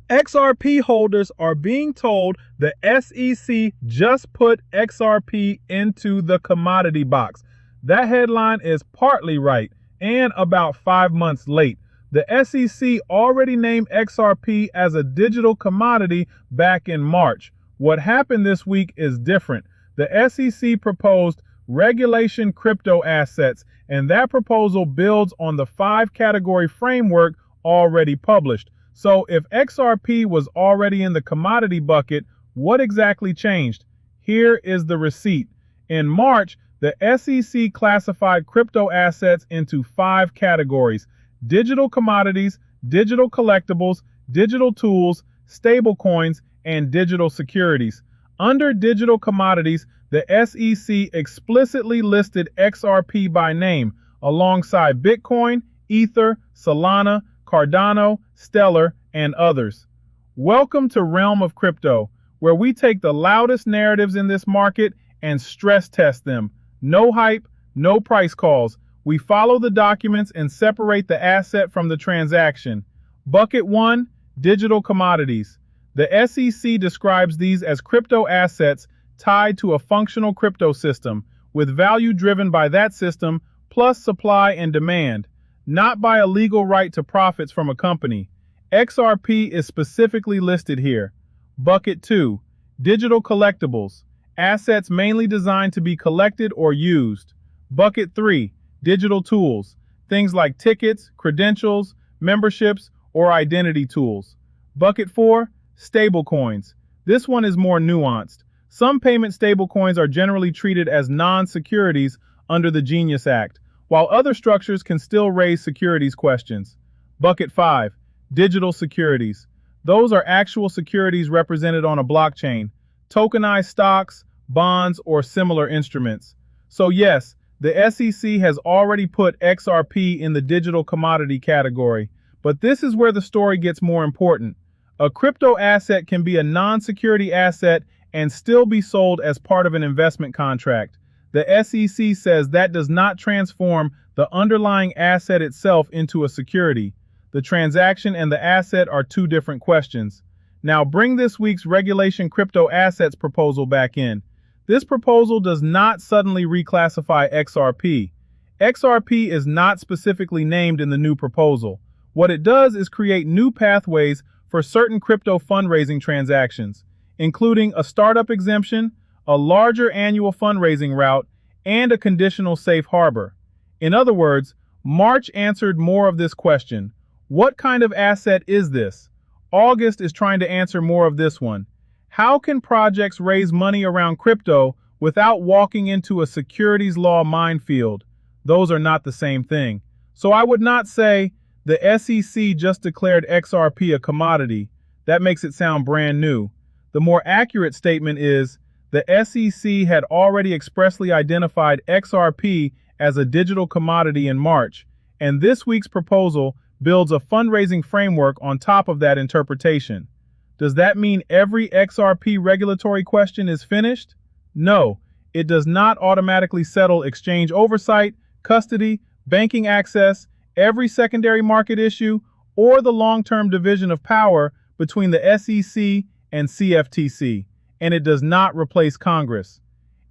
XRP holders are being told the SEC just put XRP into the commodity box. That headline is partly right and about 5 months late. The SEC already named XRP as a digital commodity back in March. What happened this week is different. The SEC proposed regulation crypto assets, and that proposal builds on the 5-category framework already published. So if XRP was already in the commodity bucket, what exactly changed? Here is the receipt. In March, the SEC classified crypto assets into 5 categories: digital commodities, digital collectibles, digital tools, stablecoins, and digital securities. Under digital commodities, the SEC explicitly listed XRP by name, alongside Bitcoin, Ether, Solana, Cardano, Stellar, and others. Welcome to Realm of Crypto, where we take the loudest narratives in this market and stress test them. No hype, no price calls. We follow the documents and separate the asset from the transaction. Bucket 1, digital commodities. The SEC describes these as crypto assets tied to a functional crypto system, with value driven by that system plus supply and demand, not by a legal right to profits from a company. XRP is specifically listed here. Bucket 2, digital collectibles, assets mainly designed to be collected or used. Bucket 3, digital tools, things like tickets, credentials, memberships, or identity tools. Bucket 4, stablecoins. This one is more nuanced. Some payment stablecoins are generally treated as non-securities under the Genius Act, while other structures can still raise securities questions. Bucket 5, digital securities. Those are actual securities represented on a blockchain, tokenized stocks, bonds, or similar instruments. So yes, the SEC has already put XRP in the digital commodity category, but this is where the story gets more important. A crypto asset can be a non-security asset and still be sold as part of an investment contract. The SEC says that does not transform the underlying asset itself into a security. The transaction and the asset are 2 different questions. Now bring this week's regulation crypto assets proposal back in. This proposal does not suddenly reclassify XRP. XRP is not specifically named in the new proposal. What it does is create new pathways for certain crypto fundraising transactions, including a startup exemption, a larger annual fundraising route, and a conditional safe harbor. In other words, March answered more of this question. What kind of asset is this? August is trying to answer more of this one. How can projects raise money around crypto without walking into a securities law minefield? Those are not the same thing. So I would not say the SEC just declared XRP a commodity. That makes it sound brand new. The more accurate statement is the SEC had already expressly identified XRP as a digital commodity in March, and this week's proposal builds a fundraising framework on top of that interpretation. Does that mean every XRP regulatory question is finished? No, it does not automatically settle exchange oversight, custody, banking access, every secondary market issue, or the long-term division of power between the SEC and CFTC, and it does not replace Congress.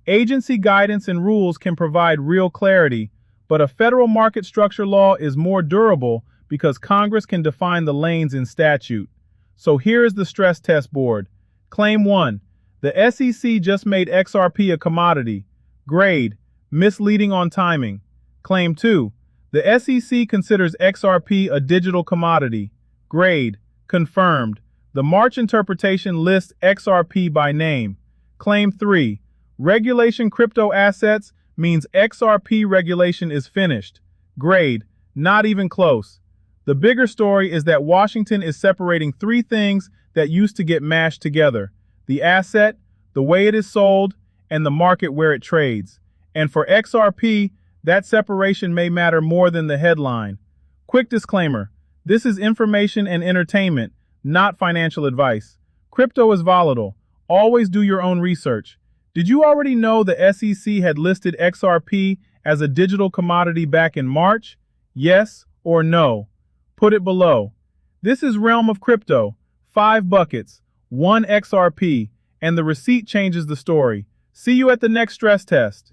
Agency guidance and rules can provide real clarity, but a federal market structure law is more durable because Congress can define the lanes in statute. So here is the stress test board. Claim 1. The SEC just made XRP a commodity. Grade: misleading on timing. Claim 2. The SEC considers XRP a digital commodity. Grade: confirmed. The March interpretation lists XRP by name. Claim 3. Regulation crypto assets means XRP regulation is finished. Grade: not even close. The bigger story is that Washington is separating 3 things that used to get mashed together: the asset, the way it is sold, and the market where it trades. And for XRP, that separation may matter more than the headline. Quick disclaimer: this is information and entertainment, not financial advice. Crypto is volatile. Always do your own research. Did you already know the SEC had listed XRP as a digital commodity back in March? Yes or no? Put it below. This is Realm of Crypto. 5 buckets, 1 XRP, and the receipt changes the story. See you at the next stress test.